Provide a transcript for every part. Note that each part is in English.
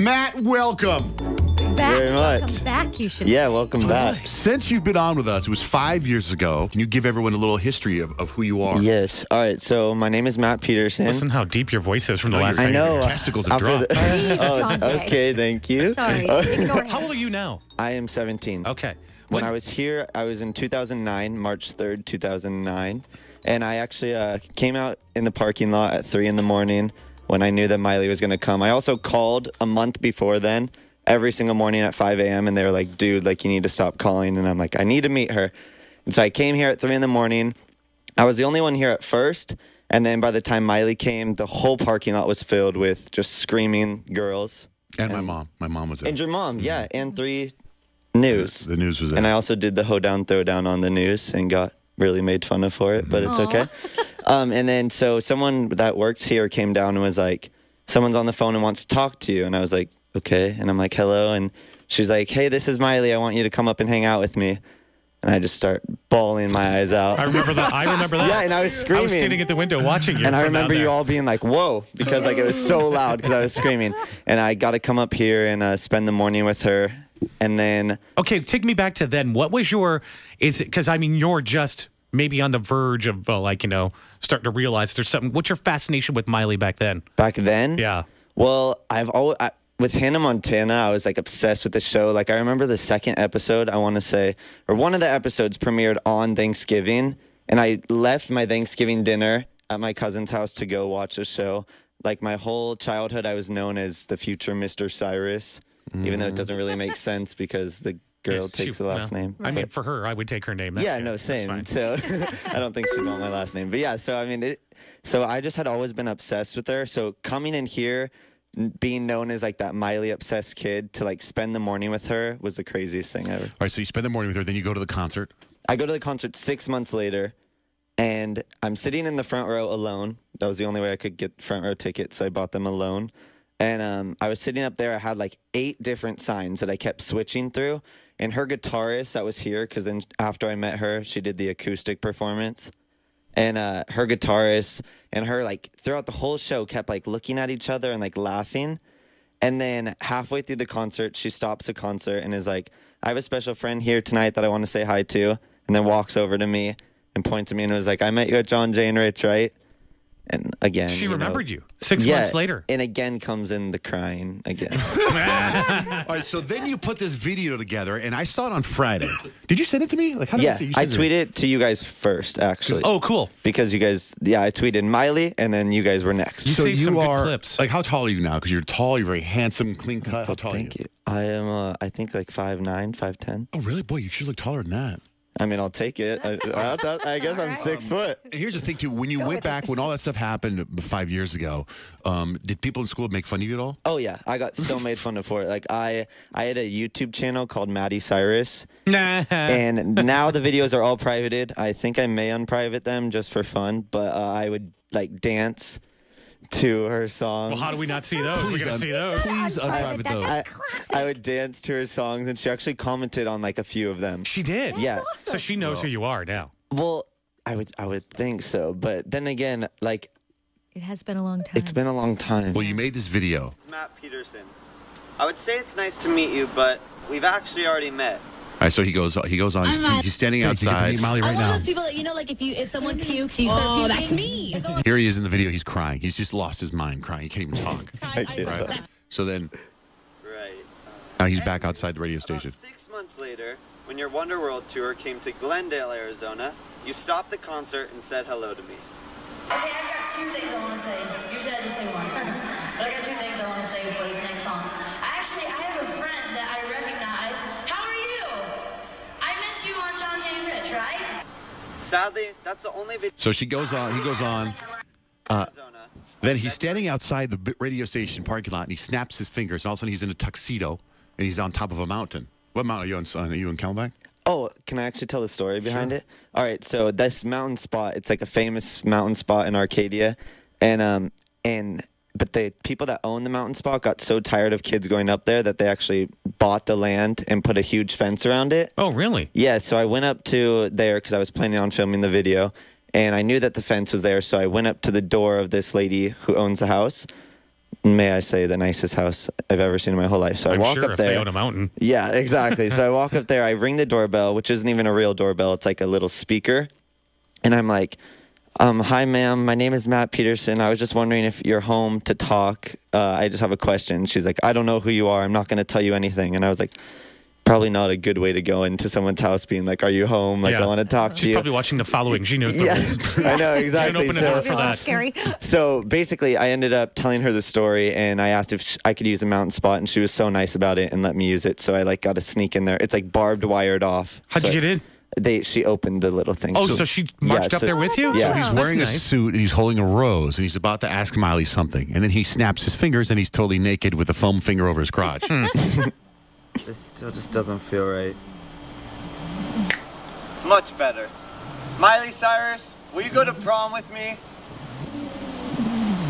Matt, welcome. Very much. Welcome back, you should Yeah, say. welcome back. Since you've been on with us, it was 5 years ago. Can you give everyone a little history of who you are? Yes. All right, so my name is Matt Peterson. Listen how deep your voice is from the last I time. know. Your testicles have After dropped. Please, Johnjay. Okay, thank you. Sorry, ignore him. How old are you now? I am 17. Okay. When I was here, I was in 2009, March 3rd, 2009. And I actually came out in the parking lot at 3 in the morning when I knew that Miley was going to come. I also called a month before then, every single morning at 5 a.m. And they were like, dude, like, you need to stop calling. And I'm like, I need to meet her. And so I came here at 3 in the morning. I was the only one here at first. And then by the time Miley came, the whole parking lot was filled with just screaming girls. And my mom. My mom was there. And your mom, yeah. And 3 News. The news was there. And I also did the hoedown, throwdown on the news and got really made fun of for it, but it's okay. And then so someone that works here came down and was like, someone's on the phone and wants to talk to you. And I was like, okay. And I'm like, hello. And she's like, hey, this is Miley. I want you to come up and hang out with me. And I just start bawling my eyes out. I remember that. Yeah, and I was screaming. I was standing at the window watching you. And I from down remember you there. all being like, whoa, because like it was so loud because I was screaming. And I got to come up here and spend the morning with her. And then... Okay, take me back to then. What was your... Is it... Because, I mean, you're just maybe on the verge of, starting to realize there's something... What's your fascination with Miley back then? Back then? Yeah. Well, with Hannah Montana, I was like obsessed with the show. Like I remember the second episode, I want to say, or one of the episodes premiered on Thanksgiving, and I left my Thanksgiving dinner at my cousin's house to go watch the show. Like my whole childhood, I was known as the future Mr. Cyrus, even though it doesn't really make sense because the girl takes the last name. I mean, for her, I would take her name. That's Yeah, good. no, That's same. fine. So I don't think she'd want my last name. But yeah, so I mean, so I just had always been obsessed with her. So coming in here, being known as like that Miley obsessed kid, to like spend the morning with her was the craziest thing ever. All right, so you spend the morning with her, then you go to the concert. I go to the concert 6 months later, and I'm sitting in the front row alone. That was the only way I could get front row tickets, so I bought them alone. And I was sitting up there. I had like 8 different signs that I kept switching through. And her guitarist that was here, because then after I met her, she did the acoustic performance. And her guitarist and her, like, throughout the whole show kept, like, looking at each other and, like, laughing. And then halfway through the concert, she stops the concert and is like, I have a special friend here tonight that I want to say hi to. And then walks over to me and points at me and was like, I met you at Johnjay and Rich, right? And again, She remembered you 6 months later. And again comes in the crying again. All right, so then you put this video together, and I saw it on Friday. Did you send it to me? Like, how did Yeah, you I send tweeted it to you guys first, actually. Oh, cool. Because you guys, yeah, I tweeted Miley, and then you guys were next. You saved some good clips. Like, how tall are you now? Because you're tall, you're very handsome, clean cut. How tall Thank are you? you. I am, I think, like 5'9", 5'10". Oh, really? Boy, you should look taller than that. I mean, I'll take it. I guess I'm 6 foot. And here's the thing, too. When you went back, when all that stuff happened 5 years ago, did people in school make fun of you at all? Oh, yeah. I got so made fun of for it. Like, I had a YouTube channel called Miley Cyrus. And now the videos are all privated. I think I may unprivate them just for fun. But I would, like, dance to her songs. Well, how do we not see those? We're going to see those. Please unprivate those. I would dance to her songs, and she actually commented on, like, a few of them. She did? Yeah. So she knows who you are now. Well, I would think so. But then again, like, It has been a long time. it's been a long time. Well, you made this video. It's Matt Peterson. I would say it's nice to meet you, but we've actually already met. All right, so he goes on. He's standing outside. I'm Molly right one of now. those people that, you know, like if someone pukes, you start puking. That's me. Here he is in the video. He's crying. He's just lost his mind crying. He can't even talk. Right. So then Right. now he's back outside the radio About station. 6 months later, when your Wonderworld tour came to Glendale, Arizona, you stopped the concert and said hello to me. Okay, I got 2 things I want to say. Usually I just say one. But I got 2 things I want to say before this next song. I have a friend that I recognize. How are you? I met you on Johnjay and Rich, right? Sadly, that's the only video So she goes on. He goes on. in Arizona. Then he's standing outside the radio station parking lot, and he snaps his fingers. And all of a sudden, he's in a tuxedo, and he's on top of a mountain. What mountain are you on? Are you in Camelback? Oh, can I actually tell the story behind it? All right, so this mountain spot, it's like a famous mountain spot in Arcadia, but the people that own the mountain spot got so tired of kids going up there that they actually bought the land and put a huge fence around it. Oh, really? Yeah, so I went up to there because I was planning on filming the video, and I knew that the fence was there, so I went up to the door of this lady who owns the house, may I say, the nicest house I've ever seen in my whole life. So I I'm walk sure up if there. they own a mountain. Yeah, exactly. So I walk up there, I ring the doorbell, which isn't even a real doorbell. It's like a little speaker. And I'm like, hi, ma'am. My name is Matt Peterson. I was just wondering if you're home to talk. I just have a question. She's like, I don't know who you are. I'm not going to tell you anything. And I was like, probably not a good way to go into someone's house being like, are you home? Like, I want to talk to She's you. probably watching the following. She knows the rules. I know, exactly. open a So- door That'd be for a little that. scary. So basically, I ended up telling her the story, and I asked if I could use a mountain spot, and she was so nice about it and let me use it. So I like got to sneak in there. It's like barbed wired off. How'd you get in? She opened the little thing. Oh, so she marched up there with you? Yeah. So he's Oh, wearing that's a nice. suit and he's holding a rose and he's about to ask Miley something. And then he snaps his fingers and he's totally naked with a foam finger over his crotch. This still just doesn't feel right. Much better. Miley Cyrus, will you go to prom with me?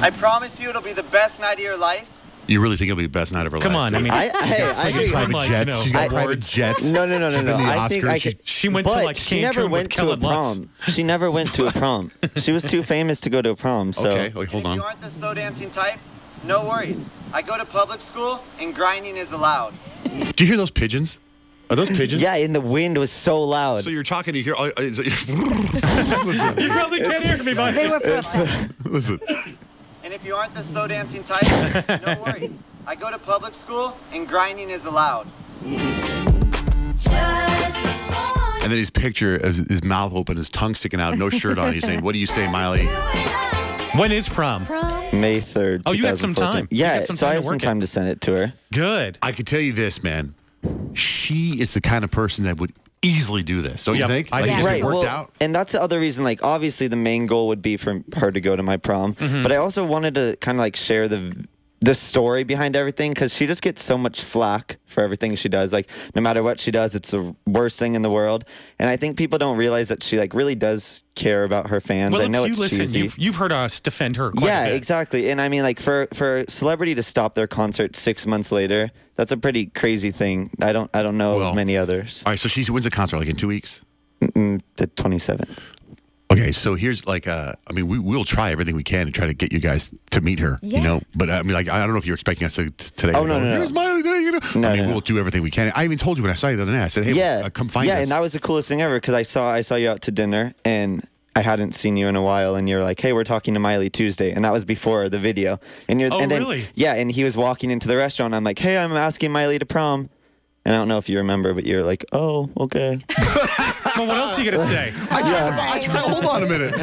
I promise you it'll be the best night of your life. You really think it'll be the best night of her Come life? on. I mean, I She's think- got private like, jets. you know, She's got private awards. jets. No. She's been to the I think I Oscars. could. she went to But like she Cancun never with went to a Kelly Lutz. prom. She never went to a prom. She was too famous to go to a prom. So Okay, wait, hold And if on. you aren't the slow dancing type, no worries. I go to public school and grinding is allowed. Do you hear those pigeons? Are those pigeons? yeah, and the wind was so loud. So you're talking to hear. You probably can't hear me, but They were for effect. Listen. And if you aren't the slow dancing type, no worries. I go to public school and grinding is allowed. And then his picture, his mouth open, his tongue sticking out, no shirt on. He's saying, "What do you say, Miley?" when is prom? May 3rd. Oh, you got some 2014. time. You Yeah, got some so time I to have some work it. time to send it to her. Good. I can tell you this, man. She is the kind of person that would easily do this. Don't Yep, you think? I Like, think if so. it worked out. And that's the other reason, like, obviously the main goal would be for her to go to my prom. Mm-hmm. But I also wanted to kind of like share the story behind everything, because she just gets so much flack for everything she does. Like, no matter what she does, it's the worst thing in the world. And I think people don't realize that she like really does care about her fans. Well, I know if it's you listen, cheesy. you've heard us defend her quite Yeah, a bit. exactly. And I mean, like, for a celebrity to stop their concert 6 months later, that's a pretty crazy thing. I don't know Well, of many others. All right, so she wins a concert like in 2 weeks. The 27th. Okay, so here's like, I mean, we'll try everything we can to try to get you guys to meet her, you Yeah. know. But I mean, like, I don't know if you're expecting us to today. Oh, to no, go, no, no. Here's Miley today, you know. No, I mean, no, no. we'll do everything we can. I even told you when I saw you the other day. I said, hey, Yeah, come find us. Yeah, and that was the coolest thing ever, because I saw you out to dinner, and I hadn't seen you in a while, and you're like, hey, we're talking to Miley Tuesday, and that was before the video. And Oh, and then, really? Yeah, and he was walking into the restaurant. I'm like, hey, I'm asking Miley to prom. And I don't know if you remember, but you're like, oh, okay. Well, what else are you going to say? I tried, hold on a minute.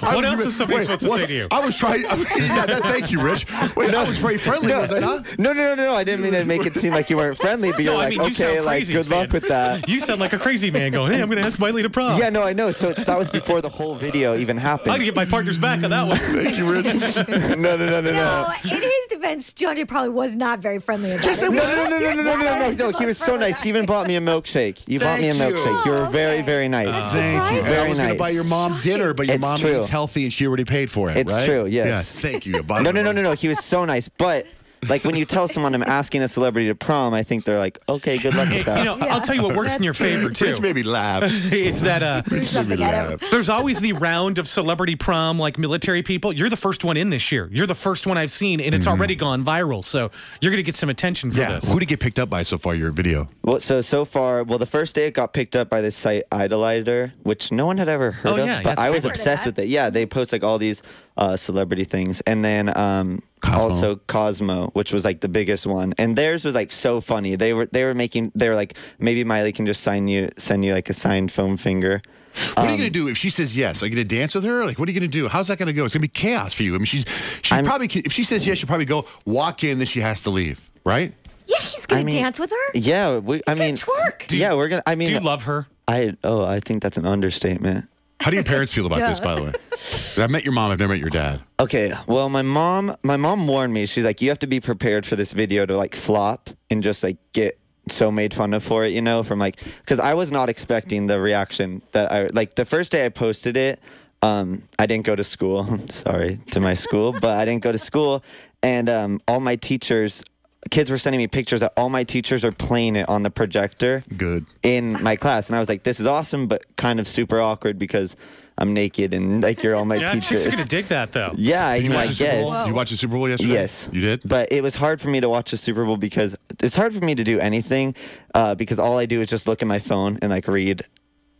What else is somebody supposed to say to you? I was trying. Thank you, Rich. Wait, I was very friendly, was I not? No. I didn't mean to make it seem like you weren't friendly, but you're No, I like, mean, you okay, sound like, crazy good luck saying- with that. You sound like a crazy man going, hey, I'm going to ask Miley to prom. Yeah, no, I know. So that was before the whole video even I'm happened. going to get my partner's back on that one. Thank you, Rich. No. No, in his defense, Johnjay probably was not very friendly about it. No. He was so nice. He even bought me a milkshake. You bought me a Thank you. milkshake. You were very, very nice. Thank you. And I Very was going to nice. buy your mom dinner, but your It's mom true. eats healthy and she already paid for it, It's right? true, yes. Yeah, thank you. No. He was so nice. But like when you tell someone I'm asking a celebrity to prom, I think they're like, okay, good luck with You that. know, I'll tell you what works in your favor, too. Rich made me laugh. It's that Rich made me something at him. laugh. there's always the round of celebrity prom, like military people. You're the first one in this year. You're the first one I've seen, and it's already gone viral. So you're going to get some attention for Yeah. this. Who did it get picked up by so far, your video? Well, so far, the first day it got picked up by this site Idolizer, which no one had ever heard Oh, of, yeah, but yeah, I it's was big. obsessed with it. Yeah, they post like all these celebrity things, and then Cosmo. also Cosmo, which was like the biggest one, and theirs was like so funny. They were like, maybe Miley can just send you like a signed foam finger. What are you going to do if she says yes? Are you going to dance with her? Like, what are you going to do? How's that going to go? It's going to be chaos for you. I mean, she probably, if she says yes, she'll probably go walk in, then she has to leave, right? Yeah, he's going I to mean, dance with her. Yeah, I mean, twerk. yeah, we're gonna. I mean, Do you love her? I think that's an understatement. How do your parents feel about this, by the way? I've met your mom. I've never met your dad. Okay, well, my mom warned me. She's like, you have to be prepared for this video to like flop and just like get so made fun of for it, you know, from like, because I was not expecting the reaction that I like the first day I posted it. I didn't go to school. Sorry to my school, but I didn't go to school, and all my teachers. Kids were sending me pictures that all my teachers are playing it on the projector. Good. In my class, and I was like, this is awesome, but kind of super awkward because I'm naked and like you're all my Yeah, teachers. chicks are gonna dig that though. Yeah, I Did you mean, watch I the Super Bowl? guess. You watched the Super Bowl yesterday? Yes. You did? But it was hard for me to watch the Super Bowl because it's hard for me to do anything because all I do is just look at my phone and like read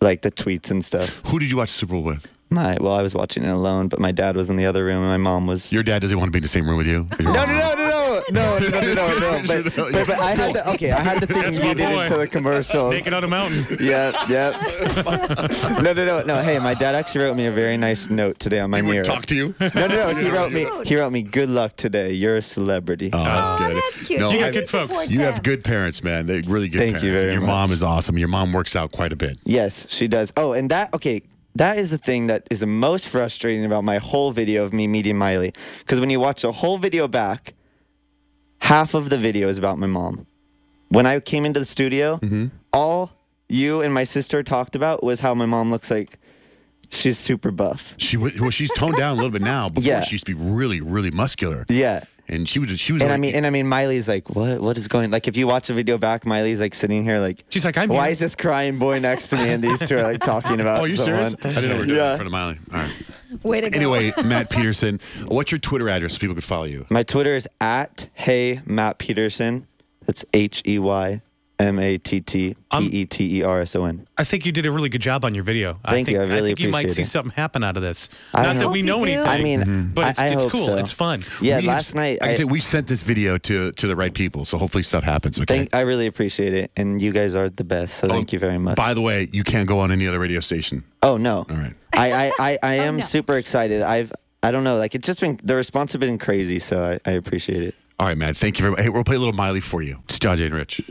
like the tweets and stuff. Who did you watch the Super Bowl with? I was watching it alone, but my dad was in the other room and my mom was. Your dad doesn't want to be in the same room with you? No. But I had the things my muted boy. into the commercials. Naked on a mountain. Yeah. No. Hey, my dad actually wrote me a very nice note today on my He mirror. would talk to you? No. He wrote me, "Good luck today. You're a celebrity." Oh, that's Oh, good. that's cute. No, You got I- good folks. Support You have them. good parents, man. They're really good Thank parents. you very And your much. mom is awesome. Your mom works out quite a bit. Yes, she does. Oh, and that is the thing that is the most frustrating about my whole video of me meeting Miley. Because when you watch the whole video back, half of the video is about my mom. When I came into the studio, all you and my sister talked about was how my mom looks like she's super buff. She's toned down a little bit now. Before Yeah. she used to be really, really muscular. Yeah. And she was. And like, I mean, Miley's like, what is going? Like, if you watch the video back, Miley's like sitting here, like, She's like, I'm why here. is this crying boy next to me? And these two are like talking about. Oh, are you someone. serious? I didn't know we were doing it Yeah. in front of Miley. All right. Way to go. Anyway, Matt Peterson, what's your Twitter address so people can follow you? My Twitter is @Hey Matt Peterson. That's HeyMattPeterson. I think you did a really good job on your video. Thank you. I really think you might appreciate see it. something happen out of this. I Not that hope we you know do. anything. I mean, but I it's hope cool. so. It's fun. Yeah, We last have- night I can tell you, we sent this video to the right people, so hopefully stuff happens. Okay. I really appreciate it, and you guys are the best. So thank you very much. By the way, you can't go on any other radio station. Oh no. All right. I am no. super excited. I don't know, like it's just been the response has been crazy, so I appreciate it. All right, Matt. Thank you very much. Hey, we'll play a little Miley for you. It's Johnjay and Rich.